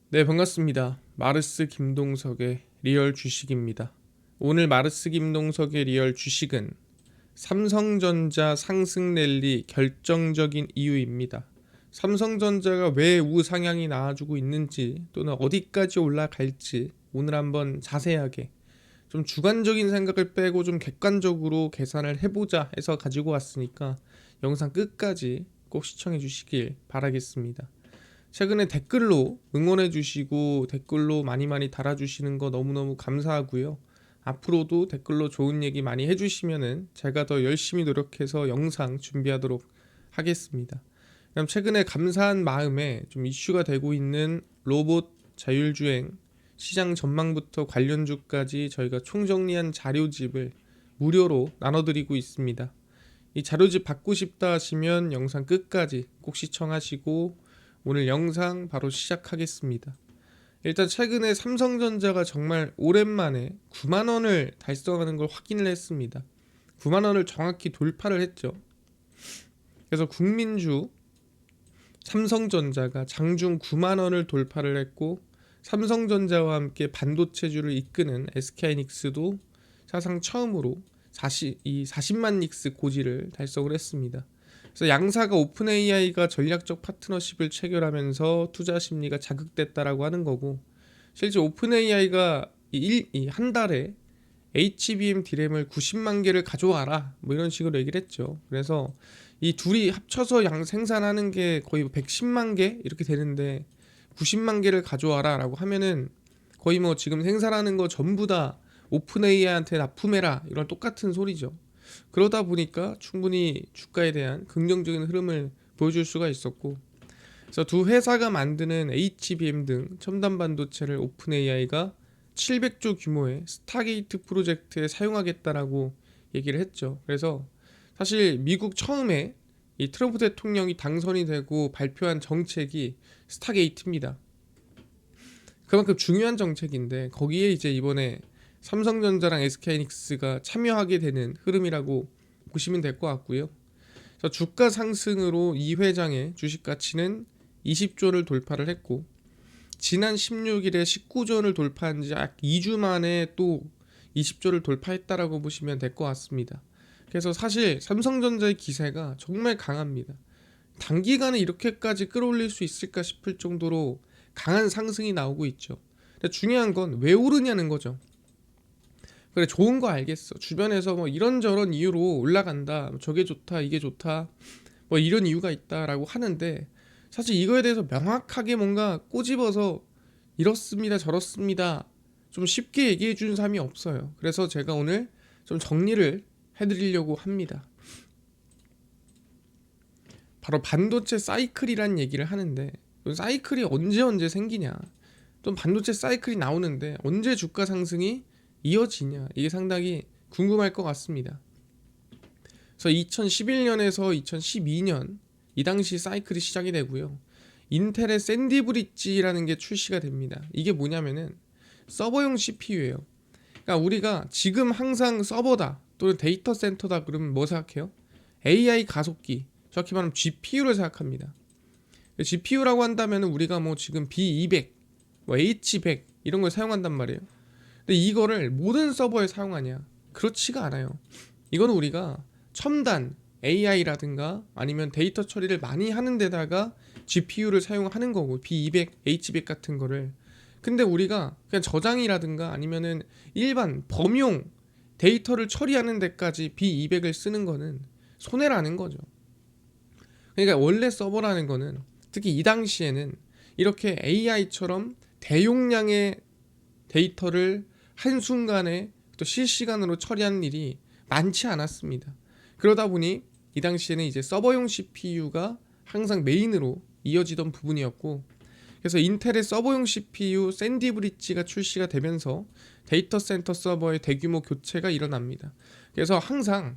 네, 반갑습니다. 마르스 김동석의 리얼 주식입니다. 오늘 마르스 김동석의 리얼 주식은 삼성전자 상승 랠리 결정적인 이유입니다. 삼성전자가 왜 우상향이 나와주고 있는지 또는 어디까지 올라갈지 오늘 한번 자세하게 좀 주관적인 생각을 빼고 좀 객관적으로 계산을 해보자 해서 가지고 왔으니까 영상 끝까지 꼭 시청해 주시길 바라겠습니다. 최근에 댓글로 응원해 주시고 댓글로 많이 달아주시는 거 너무너무 감사하고요. 앞으로도 댓글로 좋은 얘기 많이 해주시면은 제가 더 열심히 노력해서 영상 준비하도록 하겠습니다. 그럼 최근에 감사한 마음에 좀 이슈가 되고 있는 로봇 자율주행 시장 전망부터 관련주까지 저희가 총정리한 자료집을 무료로 나눠드리고 있습니다. 이 자료집 받고 싶다 하시면 영상 끝까지 꼭 시청하시고 오늘 영상 바로 시작하겠습니다. 일단 최근에 삼성전자가 정말 오랜만에 9만원을 달성하는 걸 확인을 했습니다. 9만원을 정확히 돌파를 했죠. 그래서 국민주 삼성전자가 장중 9만원을 돌파를 했고 삼성전자와 함께 반도체주를 이끄는 SK하이닉스도 사상 처음으로 40만 닉스 고지를 달성을 했습니다. 그래서 양사가 오픈 AI가 전략적 파트너십을 체결하면서 투자 심리가 자극됐다라고 하는 거고, 실제 오픈 AI가 한 달에 HBM D램을 90만 개를 가져와라 뭐 이런 식으로 얘기를 했죠. 그래서 이 둘이 합쳐서 생산하는 게 거의 110만 개 이렇게 되는데 90만 개를 가져와라 라고 하면은 거의 뭐 지금 생산하는 거 전부 다 오픈 AI한테 납품해라 이런 똑같은 소리죠. 그러다 보니까 충분히 주가에 대한 긍정적인 흐름을 보여줄 수가 있었고, 그래서 두 회사가 만드는 HBM 등 첨단 반도체를 오픈 AI가 700조 규모의 스타게이트 프로젝트에 사용하겠다라고 얘기를 했죠. 그래서 사실 미국 처음에 이 트럼프 대통령이 당선이 되고 발표한 정책이 스타게이트입니다. 그만큼 중요한 정책인데 거기에 이제 이번에 삼성전자랑 SK하이닉스가 참여하게 되는 흐름이라고 보시면 될 것 같고요. 그래서 주가 상승으로 이 회장의 주식 가치는 20조를 돌파를 했고, 지난 16일에 19조를 돌파한 지 약 2주 만에 또 20조를 돌파했다라고 보시면 될 것 같습니다. 그래서 사실 삼성전자의 기세가 정말 강합니다. 단기간에 이렇게까지 끌어올릴 수 있을까 싶을 정도로 강한 상승이 나오고 있죠. 근데 중요한 건 왜 오르냐는 거죠. 그래, 좋은 거 알겠어. 주변에서 뭐 이런저런 이유로 올라간다. 저게 좋다, 이게 좋다. 뭐 이런 이유가 있다라고 하는데 사실 이거에 대해서 명확하게 뭔가 꼬집어서 이렇습니다, 저렇습니다. 좀 쉽게 얘기해 주는 사람이 없어요. 그래서 제가 오늘 좀 정리를 해드리려고 합니다. 바로 반도체 사이클이란 얘기를 하는데, 사이클이 언제 생기냐, 또 반도체 사이클이 나오는데 언제 주가 상승이 이어지냐, 이게 상당히 궁금할 것 같습니다. 그래서 2011년에서 2012년 이 당시 사이클이 시작이 되고요. 인텔의 샌디 브릿지라는 게 출시가 됩니다. 이게 뭐냐면은 서버용 CPU예요. 그러니까 우리가 지금 항상 서버다 또는 데이터 센터다 그러면 뭐 생각해요? AI 가속기, 정확히 말하면 GPU를 생각합니다. GPU라고 한다면 우리가 뭐 지금 B200, 뭐 H100 이런 걸 사용한단 말이에요. 근데 이거를 모든 서버에 사용하냐? 그렇지가 않아요. 이거는 우리가 첨단 AI라든가 아니면 데이터 처리를 많이 하는 데다가 GPU를 사용하는 거고, B200, H100 같은 거를. 근데 우리가 그냥 저장이라든가 아니면은 일반 범용 데이터를 처리하는 데까지 B200을 쓰는 거는 손해라는 거죠. 그러니까 원래 서버라는 거는 특히 이 당시에는 이렇게 AI처럼 대용량의 데이터를 한순간에 또 실시간으로 처리하는 일이 많지 않았습니다. 그러다 보니 이 당시에는 이제 서버용 CPU가 항상 메인으로 이어지던 부분이었고, 그래서 인텔의 서버용 CPU 샌디 브릿지가 출시가 되면서 데이터 센터 서버의 대규모 교체가 일어납니다. 그래서 항상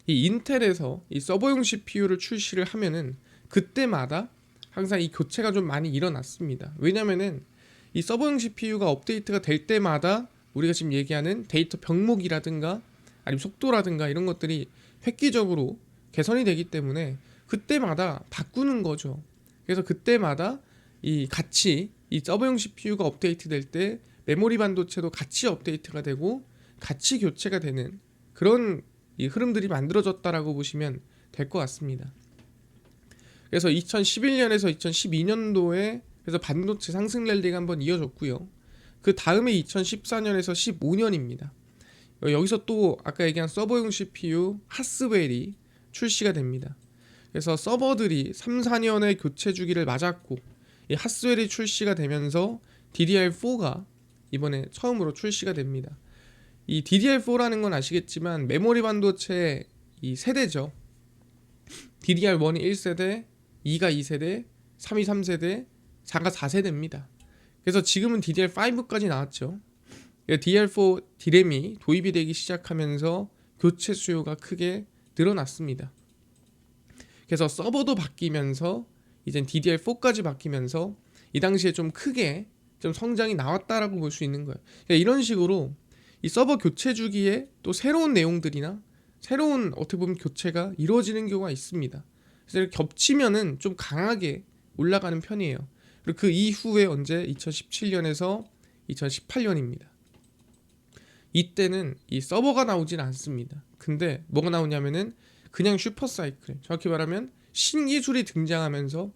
이 인텔에서 이 서버용 CPU를 출시를 하면은 그때마다 항상 이 교체가 좀 많이 일어났습니다. 왜냐면은 이 서버용 CPU가 업데이트가 될 때마다 우리가 지금 얘기하는 데이터 병목이라든가 아니면 속도라든가 이런 것들이 획기적으로 개선이 되기 때문에 그때마다 바꾸는 거죠. 그래서 그때마다 이 같이 이 서버용 CPU가 업데이트 될 때 메모리 반도체도 같이 업데이트가 되고 같이 교체가 되는 그런 이 흐름들이 만들어졌다라고 보시면 될 것 같습니다. 그래서 2011년에서 2012년도에 그래서 반도체 상승 랠리가 한번 이어졌고요. 그 다음에 2014년에서 15년입니다. 여기서 또 아까 얘기한 서버용 CPU 하스웰이 출시가 됩니다. 그래서 서버들이 3, 4년의 교체 주기를 맞았고 이 하스웰이 출시가 되면서 DDR4가 이번에 처음으로 출시가 됩니다. 이 DDR4라는 건 아시겠지만 메모리 반도체 이 세대죠. DDR1이 1세대, 2가 2세대, 3이 3세대, 4가 4세대입니다. 그래서 지금은 DDR5까지 나왔죠. DDR4 D램이 도입이 되기 시작하면서 교체 수요가 크게 늘어났습니다. 그래서 서버도 바뀌면서 이젠 DDR4까지 바뀌면서 이 당시에 좀 크게 좀 성장이 나왔다라고 볼 수 있는 거예요. 그러니까 이런 식으로 이 서버 교체 주기에 또 새로운 내용들이나 새로운 어떻게 보면 교체가 이루어지는 경우가 있습니다. 그래서 겹치면은 좀 강하게 올라가는 편이에요. 그리고 그 이후에 언제 2017년에서 2018년입니다. 이때는 이 서버가 나오진 않습니다. 근데 뭐가 나오냐면은 그냥 슈퍼사이클, 정확히 말하면 신기술이 등장하면서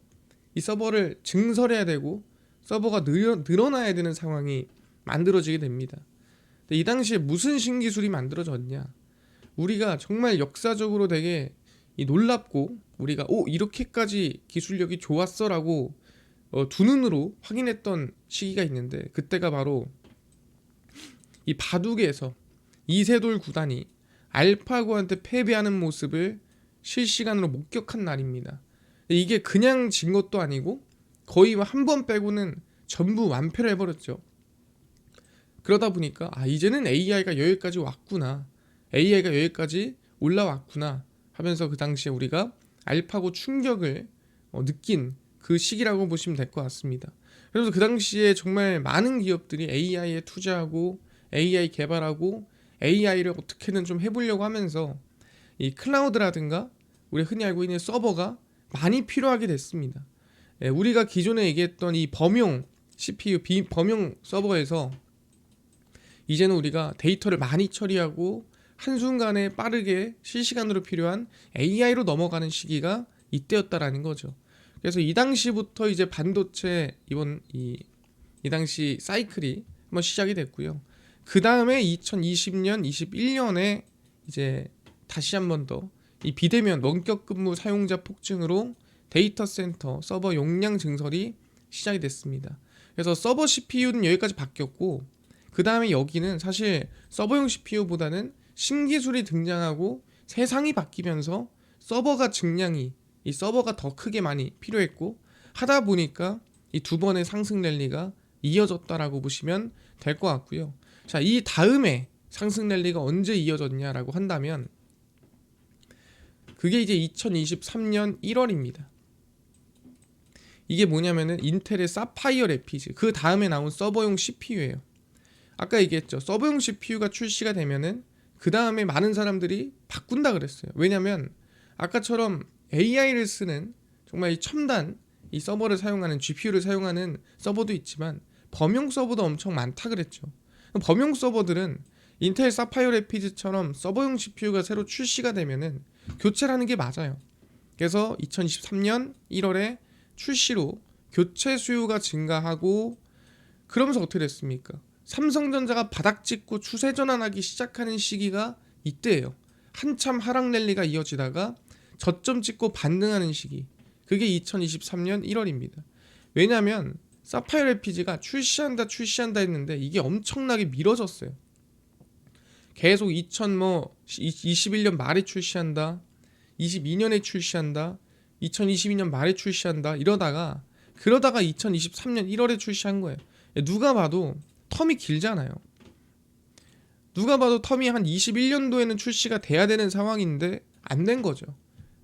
이 서버를 증설해야 되고 서버가 늘어나야 되는 상황이 만들어지게 됩니다. 근데 이 당시에 무슨 신기술이 만들어졌냐? 우리가 정말 역사적으로 되게 놀랍고 우리가 이렇게까지 기술력이 좋았어라고 두 눈으로 확인했던 시기가 있는데 그때가 바로 이 바둑에서 이세돌 구단이 알파고한테 패배하는 모습을 실시간으로 목격한 날입니다. 이게 그냥 진 것도 아니고 거의 한 번 빼고는 전부 완패를 해버렸죠. 그러다 보니까 이제는 AI가 여기까지 왔구나, AI가 여기까지 올라왔구나 하면서 그 당시에 우리가 알파고 충격을 느낀 그 시기라고 보시면 될 것 같습니다. 그래서 그 당시에 정말 많은 기업들이 AI에 투자하고 AI 개발하고 AI를 어떻게든 좀 해보려고 하면서 이 클라우드라든가 우리가 흔히 알고 있는 서버가 많이 필요하게 됐습니다. 우리가 기존에 얘기했던 이 범용 CPU, 범용 서버에서 이제는 우리가 데이터를 많이 처리하고 한순간에 빠르게 실시간으로 필요한 AI로 넘어가는 시기가 이때였다라는 거죠. 그래서 이 당시부터 이제 반도체 이 당시 사이클이 한번 시작이 됐고요. 그 다음에 2020년, 21년에 이제 다시 한번 더 이 비대면 원격 근무 사용자 폭증으로 데이터 센터 서버 용량 증설이 시작이 됐습니다. 그래서 서버 CPU는 여기까지 바뀌었고 그 다음에 여기는 사실 서버용 CPU보다는 신기술이 등장하고 세상이 바뀌면서 서버가 증량이 이 서버가 더 크게 많이 필요했고 하다 보니까 이 두 번의 상승 랠리가 이어졌다라고 보시면 될 것 같고요. 자, 이 다음에 상승 랠리가 언제 이어졌냐라고 한다면 그게 이제 2023년 1월입니다. 이게 뭐냐면은 인텔의 사파이어 래피드 그 다음에 나온 서버용 CPU예요. 아까 얘기했죠. 서버용 CPU가 출시가 되면은 그 다음에 많은 사람들이 바꾼다 그랬어요. 왜냐면 아까처럼 AI를 쓰는 정말 이 첨단 이 서버를 사용하는 GPU를 사용하는 서버도 있지만 범용 서버도 엄청 많다 그랬죠. 범용 서버들은 인텔 사파이어 래피드처럼 서버용 CPU가 새로 출시가 되면은 교체라는 게 맞아요. 그래서 2023년 1월에 출시로 교체 수요가 증가하고 그러면서 어떻게 됐습니까? 삼성전자가 바닥 찍고 추세 전환하기 시작하는 시기가 이때예요. 한참 하락 랠리가 이어지다가 저점 찍고 반등하는 시기. 그게 2023년 1월입니다. 왜냐하면 사파이어 래피드가 출시한다 했는데 이게 엄청나게 미뤄졌어요. 계속 21년 말에 출시한다, 22년에 출시한다, 2022년 말에 출시한다 그러다가 2023년 1월에 출시한 거예요. 누가 봐도 텀이 길잖아요. 누가 봐도 텀이 한 21년도에는 출시가 돼야 되는 상황인데 안 된 거죠.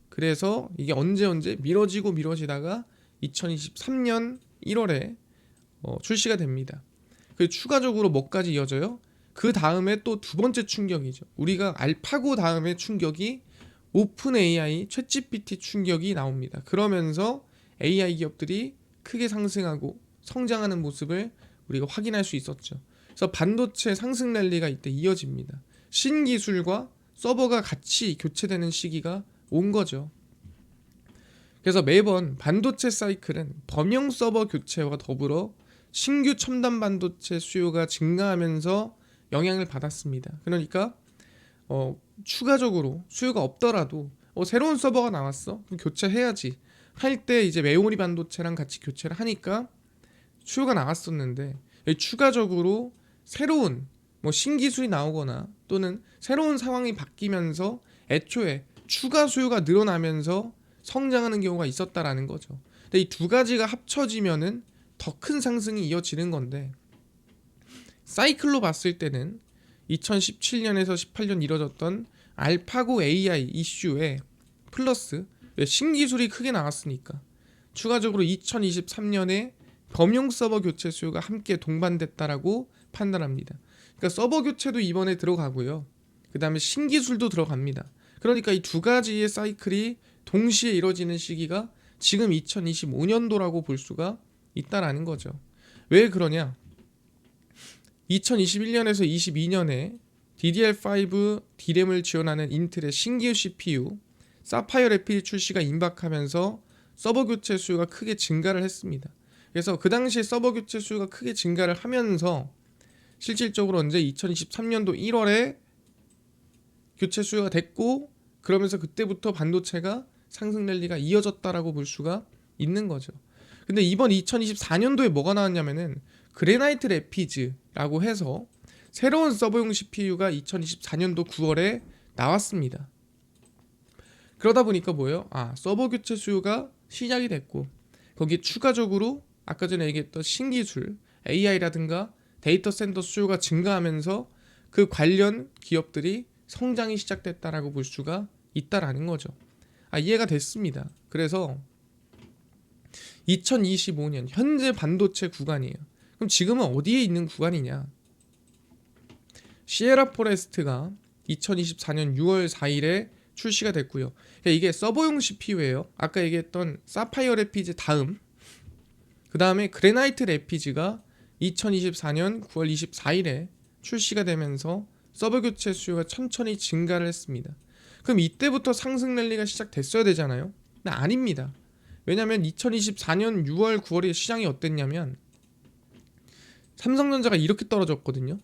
그래서 이게 언제 미뤄지다가 2023년 1월에 출시가 됩니다. 그리고 추가적으로 뭐까지 이어져요? 그 다음에 또 두 번째 충격이죠. 우리가 알파고 다음에 충격이 오픈 AI, 챗GPT 충격이 나옵니다. 그러면서 AI 기업들이 크게 상승하고 성장하는 모습을 우리가 확인할 수 있었죠. 그래서 반도체 상승 랠리가 이때 이어집니다. 신기술과 서버가 같이 교체되는 시기가 온 거죠. 그래서 매번 반도체 사이클은 범용 서버 교체와 더불어 신규 첨단 반도체 수요가 증가하면서 영향을 받았습니다. 그러니까 추가적으로 수요가 없더라도 새로운 서버가 나왔어? 그럼 교체해야지 할 때 이제 메모리 반도체랑 같이 교체를 하니까 수요가 나왔었는데 추가적으로 새로운 신기술이 나오거나 또는 새로운 상황이 바뀌면서 애초에 추가 수요가 늘어나면서 성장하는 경우가 있었다라는 거죠. 근데 이 두 가지가 합쳐지면은 더 큰 상승이 이어지는 건데, 사이클로 봤을 때는 2017년에서 18년 이뤄졌던 알파고 AI 이슈에 플러스 신기술이 크게 나왔으니까 추가적으로 2023년에 범용 서버 교체 수요가 함께 동반됐다라고 판단합니다. 그러니까 서버 교체도 이번에 들어가고요. 그 다음에 신기술도 들어갑니다. 그러니까 이 두 가지의 사이클이 동시에 이뤄지는 시기가 지금 2025년도라고 볼 수가 있다라는 거죠. 왜 그러냐? 2021년에서 22년에 DDR5 D램을 지원하는 인텔의 신규 CPU 사파이어 래피드 출시가 임박하면서 서버 교체 수요가 크게 증가를 했습니다. 그래서 그 당시에 서버 교체 수요가 크게 증가를 하면서 실질적으로 언제 2023년도 1월에 교체 수요가 됐고, 그러면서 그때부터 반도체가 상승 랠리가 이어졌다라고 볼 수가 있는 거죠. 근데 이번 2024년도에 뭐가 나왔냐면은 그래나이트 래피즈라고 해서 새로운 서버용 CPU가 2024년도 9월에 나왔습니다. 그러다 보니까 뭐예요? 서버 교체 수요가 시작이 됐고, 거기에 추가적으로 아까 전에 얘기했던 신기술 AI라든가 데이터 센터 수요가 증가하면서 그 관련 기업들이 성장이 시작됐다라고 볼 수가 있다라는 거죠. 이해가 됐습니다. 그래서 2025년 현재 반도체 구간이에요. 그럼 지금은 어디에 있는 구간이냐? 시에라 포레스트가 2024년 6월 4일에 출시가 됐고요. 이게 서버용 CPU예요. 아까 얘기했던 사파이어 래피즈 다음, 그 다음에 그래나이트 래피즈가 2024년 9월 24일에 출시가 되면서 서버 교체 수요가 천천히 증가를 했습니다. 그럼 이때부터 상승 랠리가 시작됐어야 되잖아요. 근데 아닙니다. 왜냐면 2024년 6월 9월에 시장이 어땠냐면 삼성전자가 이렇게 떨어졌거든요.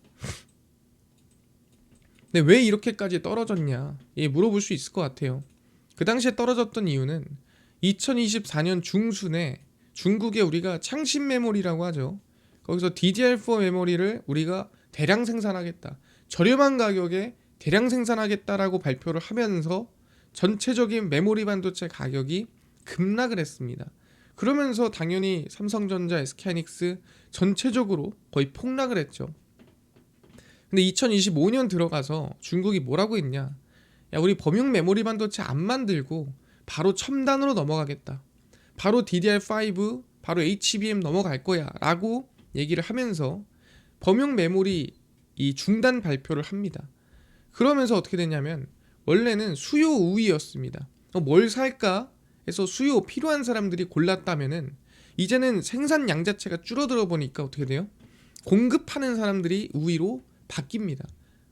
근데 왜 이렇게까지 떨어졌냐 물어볼 수 있을 것 같아요. 그 당시에 떨어졌던 이유는 2024년 중순에 중국에 우리가 창신 메모리라고 하죠. 거기서 DDR4 메모리를 우리가 대량 생산하겠다, 저렴한 가격에 대량 생산하겠다라고 발표를 하면서 전체적인 메모리 반도체 가격이 급락을 했습니다. 그러면서 당연히 삼성전자, SK하이닉스 전체적으로 거의 폭락을 했죠. 근데 2025년 들어가서 중국이 뭐라고 했냐? 야, 우리 범용 메모리 반도체 안 만들고 바로 첨단으로 넘어가겠다. 바로 DDR5, 바로 HBM 넘어갈 거야 라고 얘기를 하면서 범용 메모리 이 중단 발표를 합니다. 그러면서 어떻게 됐냐면 원래는 수요 우위였습니다. 뭘 살까 해서 수요 필요한 사람들이 골랐다면은 이제는 생산량 자체가 줄어들어 보니까 어떻게 돼요? 공급하는 사람들이 우위로 바뀝니다.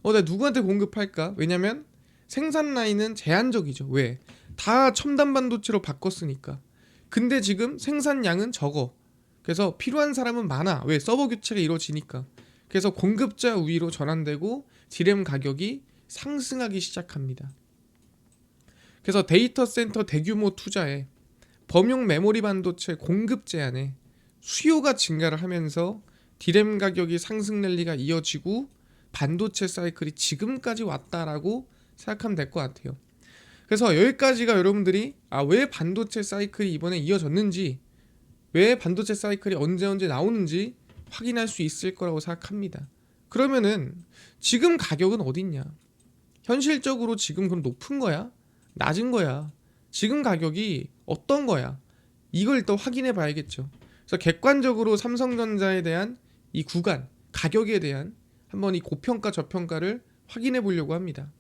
나 누구한테 공급할까? 왜냐면 생산 라인은 제한적이죠. 왜? 다 첨단 반도체로 바꿨으니까. 근데 지금 생산량은 적어. 그래서 필요한 사람은 많아. 왜? 서버 교체가 이루어지니까. 그래서 공급자 우위로 전환되고 D램 가격이 상승하기 시작합니다. 그래서 데이터 센터 대규모 투자에 범용 메모리 반도체 공급 제한에 수요가 증가를 하면서 D램 가격이 상승 랠리가 이어지고 반도체 사이클이 지금까지 왔다라고 생각하면 될 것 같아요. 그래서 여기까지가 여러분들이 왜 반도체 사이클이 이번에 이어졌는지, 왜 반도체 사이클이 언제 나오는지 확인할 수 있을 거라고 생각합니다. 그러면은 지금 가격은 어딨냐? 현실적으로 지금 그럼 높은 거야? 낮은 거야? 지금 가격이 어떤 거야? 이걸 일단 확인해 봐야겠죠. 그래서 객관적으로 삼성전자에 대한 이 구간, 가격에 대한 한번 이 고평가 저평가를 확인해 보려고 합니다.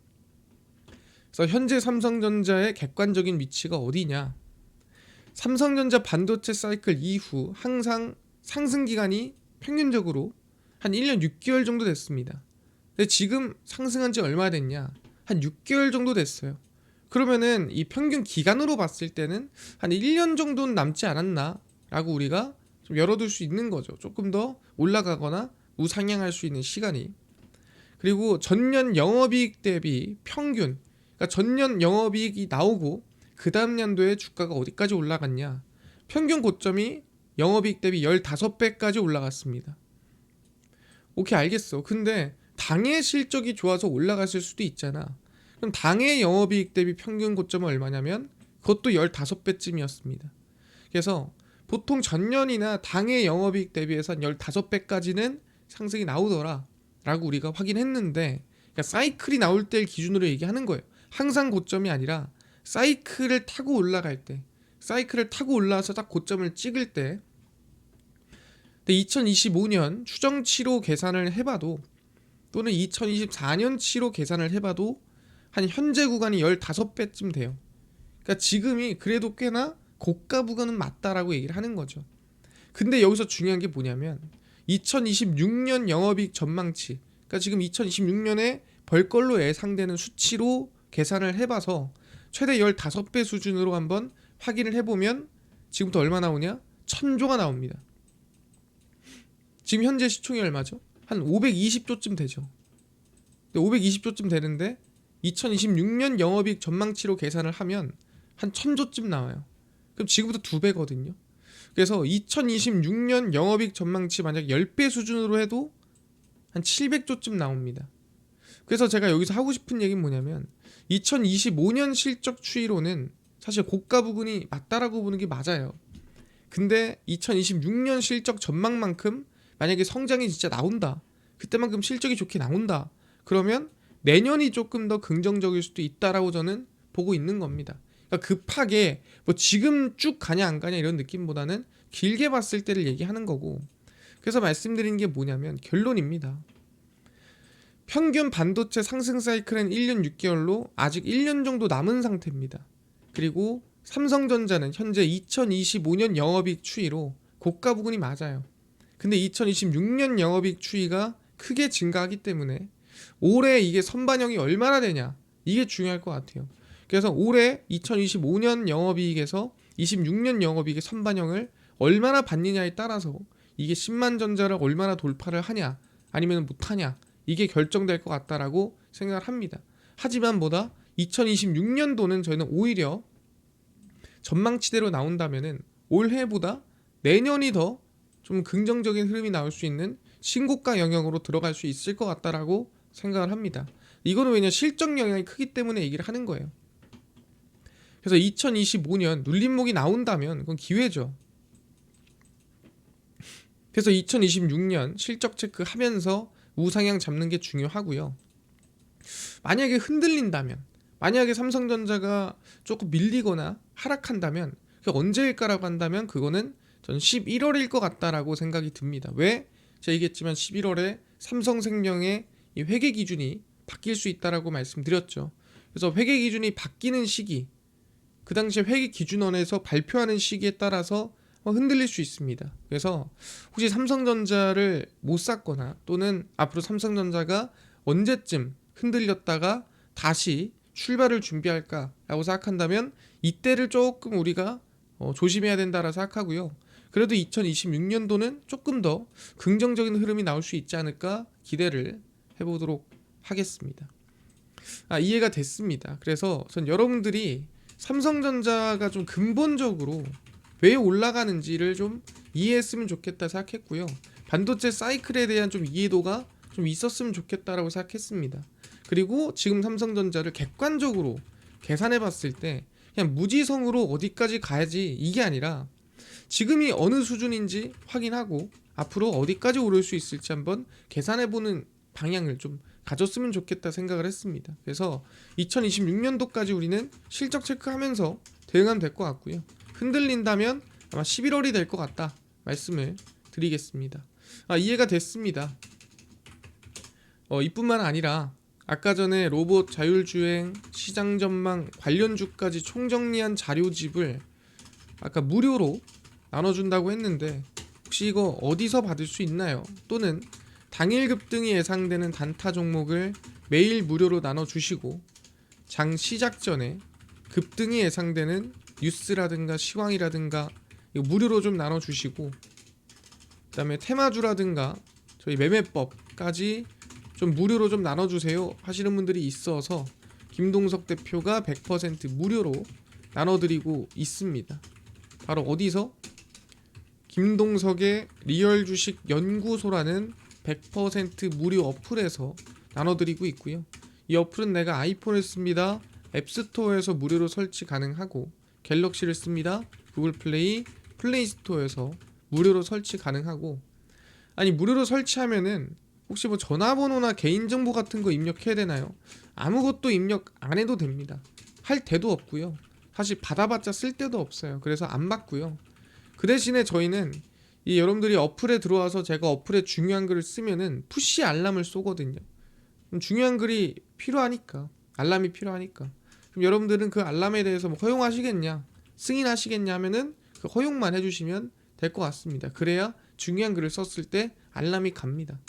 그래서 현재 삼성전자의 객관적인 위치가 어디냐? 삼성전자 반도체 사이클 이후 항상 상승 기간이 평균적으로 한 1년 6개월 정도 됐습니다. 근데 지금 상승한 지 얼마 됐냐? 한 6개월 정도 됐어요. 그러면은 이 평균 기간으로 봤을 때는 한 1년 정도는 남지 않았나 라고 우리가 좀 열어둘 수 있는 거죠. 조금 더 올라가거나 우상향할 수 있는 시간이. 그리고 전년 영업이익 대비 평균, 그러니까 전년 영업이익이 나오고 그 다음 년도에 주가가 어디까지 올라갔냐. 평균 고점이 영업이익 대비 15배까지 올라갔습니다. 오케이, 알겠어. 근데 당의 실적이 좋아서 올라갔을 수도 있잖아. 그럼 당의 영업이익 대비 평균 고점은 얼마냐면 그것도 15배쯤이었습니다. 그래서 보통 전년이나 당의 영업이익 대비해서 한 15배까지는 상승이 나오더라 라고 우리가 확인했는데, 그러니까 사이클이 나올 때를 기준으로 얘기하는 거예요. 항상 고점이 아니라 사이클을 타고 올라갈 때, 사이클을 타고 올라와서 딱 고점을 찍을 때. 2025년 추정치로 계산을 해봐도, 또는 2024년치로 계산을 해봐도 한 현재 구간이 15배쯤 돼요. 그러니까 지금이 그래도 꽤나 고가 구간은 맞다라고 얘기를 하는 거죠. 근데 여기서 중요한 게 뭐냐면 2026년 영업이익 전망치, 그러니까 지금 2026년에 벌 걸로 예상되는 수치로 계산을 해봐서 최대 15배 수준으로 한번 확인을 해보면 지금부터 얼마 나오냐? 1000조가 나옵니다. 지금 현재 시총이 얼마죠? 한 520조쯤 되죠. 520조쯤 되는데 2026년 영업이익 전망치로 계산을 하면 한 1000조쯤 나와요. 그럼 지금부터 2배거든요. 그래서 2026년 영업이익 전망치 만약 10배 수준으로 해도 한 700조쯤 나옵니다. 그래서 제가 여기서 하고 싶은 얘기는 뭐냐면 2025년 실적 추이로는 사실 고가 부분이 맞다라고 보는 게 맞아요. 근데 2026년 실적 전망만큼 만약에 성장이 진짜 나온다, 그때만큼 실적이 좋게 나온다, 그러면 내년이 조금 더 긍정적일 수도 있다라고 저는 보고 있는 겁니다. 그러니까 급하게 뭐 지금 쭉 가냐 안 가냐 이런 느낌보다는 길게 봤을 때를 얘기하는 거고, 그래서 말씀드리는 게 뭐냐면 결론입니다. 평균 반도체 상승 사이클은 1년 6개월로 아직 1년 정도 남은 상태입니다. 그리고 삼성전자는 현재 2025년 영업이익 추이로 고가 부근이 맞아요. 근데 2026년 영업이익 추이가 크게 증가하기 때문에 올해 이게 선반영이 얼마나 되냐, 이게 중요할 것 같아요. 그래서 올해 2025년 영업이익에서 26년 영업이익의 선반영을 얼마나 받느냐에 따라서 이게 10만 전자를 얼마나 돌파를 하냐 아니면 못하냐, 이게 결정될 것 같다라고 생각을 합니다. 하지만 뭐다? 2026년도는 저희는 오히려 전망치대로 나온다면은 올해보다 내년이 더 좀 긍정적인 흐름이 나올 수 있는 신고가 영역으로 들어갈 수 있을 것 같다라고 생각을 합니다. 이거는 왜냐, 실적 영향이 크기 때문에 얘기를 하는 거예요. 그래서 2025년 눌림목이 나온다면 그건 기회죠. 그래서 2026년 실적 체크하면서 우상향 잡는 게 중요하고요. 만약에 흔들린다면, 만약에 삼성전자가 조금 밀리거나 하락한다면 그게 언제일까라고 한다면 그거는 전 11월일 것 같다라고 생각이 듭니다. 왜? 제가 얘기했지만 11월에 삼성생명의 이 회계 기준이 바뀔 수 있다라고 말씀드렸죠. 그래서 회계 기준이 바뀌는 시기, 그 당시에 회계 기준원에서 발표하는 시기에 따라서 흔들릴 수 있습니다. 그래서 혹시 삼성전자를 못 샀거나 또는 앞으로 삼성전자가 언제쯤 흔들렸다가 다시 출발을 준비할까라고 생각한다면 이때를 조금 우리가 조심해야 된다라고 생각하고요. 그래도 2026년도는 조금 더 긍정적인 흐름이 나올 수 있지 않을까 기대를 해보도록 하겠습니다. 이해가 됐습니다. 그래서 전 여러분들이 삼성전자가 좀 근본적으로 왜 올라가는지를 좀 이해했으면 좋겠다 생각했고요. 반도체 사이클에 대한 좀 이해도가 좀 있었으면 좋겠다라고 생각했습니다. 그리고 지금 삼성전자를 객관적으로 계산해 봤을 때 그냥 무지성으로 어디까지 가야지 이게 아니라 지금이 어느 수준인지 확인하고 앞으로 어디까지 오를 수 있을지 한번 계산해보는 방향을 좀 가졌으면 좋겠다 생각을 했습니다. 그래서 2026년도까지 우리는 실적 체크하면서 대응하면 될 것 같고요. 흔들린다면 아마 11월이 될 것 같다 말씀을 드리겠습니다. 이해가 됐습니다. 이뿐만 아니라 아까 전에 로봇 자율주행 시장 전망 관련주까지 총정리한 자료집을 아까 무료로 나눠준다고 했는데 혹시 이거 어디서 받을 수 있나요? 또는 당일 급등이 예상되는 단타 종목을 매일 무료로 나눠주시고 장 시작 전에 급등이 예상되는 뉴스라든가 시황이라든가 이거 무료로 좀 나눠주시고, 그 다음에 테마주라든가 저희 매매법까지 좀 무료로 좀 나눠주세요 하시는 분들이 있어서 김동석 대표가 100% 무료로 나눠드리고 있습니다. 바로 어디서? 김동석의 리얼 주식 연구소라는 100% 무료 어플에서 나눠드리고 있고요. 이 어플은 내가 아이폰을 씁니다. 앱스토어에서 무료로 설치 가능하고, 갤럭시를 씁니다. 구글 플레이, 플레이스토어에서 무료로 설치 가능하고, 아니 무료로 설치하면은 혹시 뭐 전화번호나 개인정보 같은 거 입력해야 되나요? 아무것도 입력 안 해도 됩니다. 할 데도 없고요. 사실 받아봤자 쓸 데도 없어요. 그래서 안 받고요. 그 대신에 저희는 이 여러분들이 어플에 들어와서 제가 어플에 중요한 글을 쓰면은 푸시 알람을 쏘거든요. 그럼 중요한 글이 필요하니까, 알람이 필요하니까. 그럼 여러분들은 그 알람에 대해서 뭐 허용하시겠냐, 승인하시겠냐 하면은 그 허용만 해주시면 될 것 같습니다. 그래야 중요한 글을 썼을 때 알람이 갑니다.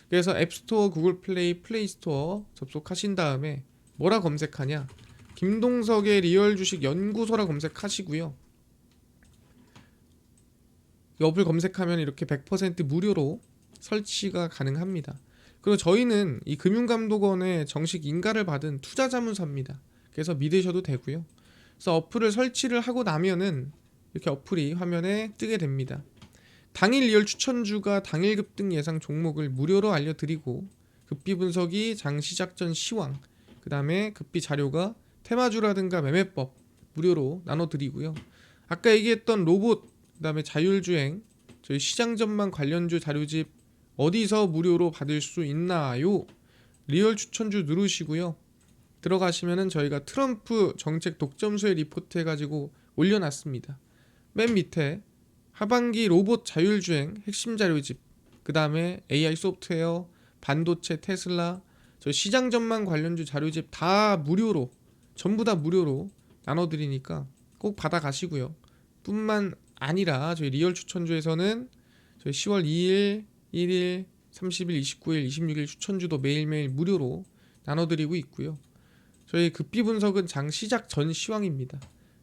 그래서 앱스토어, 구글 플레이, 플레이스토어 접속하신 다음에 뭐라 검색하냐, 김동석의 리얼 주식 연구소라 검색하시고요. 이 어플 검색하면 이렇게 100% 무료로 설치가 가능합니다. 그리고 저희는 이 금융감독원의 정식 인가를 받은 투자자문사입니다. 그래서 믿으셔도 되고요. 그래서 어플을 설치를 하고 나면은 이렇게 어플이 화면에 뜨게 됩니다. 당일 리얼 추천주가 당일 급등 예상 종목을 무료로 알려드리고, 급비 분석이 장 시작 전 시황, 그 다음에 급비 자료가 테마주라든가 매매법 무료로 나눠드리고요. 아까 얘기했던 로봇, 그 다음에 자율주행, 저희 시장 전망 관련주 자료집 어디서 무료로 받을 수 있나요? 리얼 추천주 누르시고요. 들어가시면은 저희가 트럼프 정책 독점수의 리포트 해가지고 올려놨습니다. 맨 밑에 하반기 로봇 자율주행 핵심 자료집, 그 다음에 AI 소프트웨어, 반도체 테슬라, 저 시장 전망 관련주 자료집 다 무료로, 전부 다 무료로 나눠드리니까 꼭 받아가시고요. 뿐만 아니라 저희 리얼 추천주에서는 저희 10월 2일, 1일, 30일, 29일, 26일 추천주도 매일매일 무료로 나눠드리고 있고요. 저희 급비 분석은 장 시작 전 시황입니다.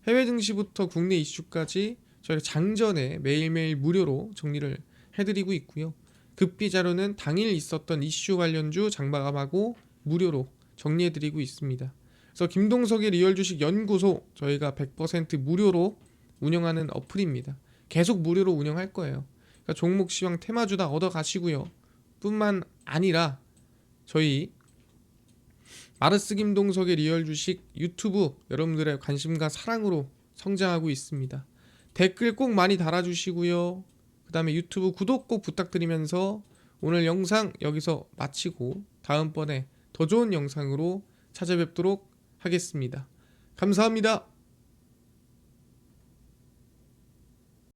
해외 증시부터 국내 이슈까지 저희가 장전에 매일매일 무료로 정리를 해드리고 있고요. 급비 자료는 당일 있었던 이슈 관련주 장마감하고 무료로 정리해드리고 있습니다. 그래서 김동석의 리얼 주식 연구소 저희가 100% 무료로 운영하는 어플입니다. 계속 무료로 운영할 거예요. 그러니까 종목 시황 테마주 다 얻어가시고요. 뿐만 아니라 저희 마르스 김동석의 리얼 주식 유튜브 여러분들의 관심과 사랑으로 성장하고 있습니다. 댓글 꼭 많이 달아주시고요. 그 다음에 유튜브 구독 꼭 부탁드리면서 오늘 영상 여기서 마치고 다음번에 더 좋은 영상으로 찾아뵙도록 하겠습니다. 감사합니다.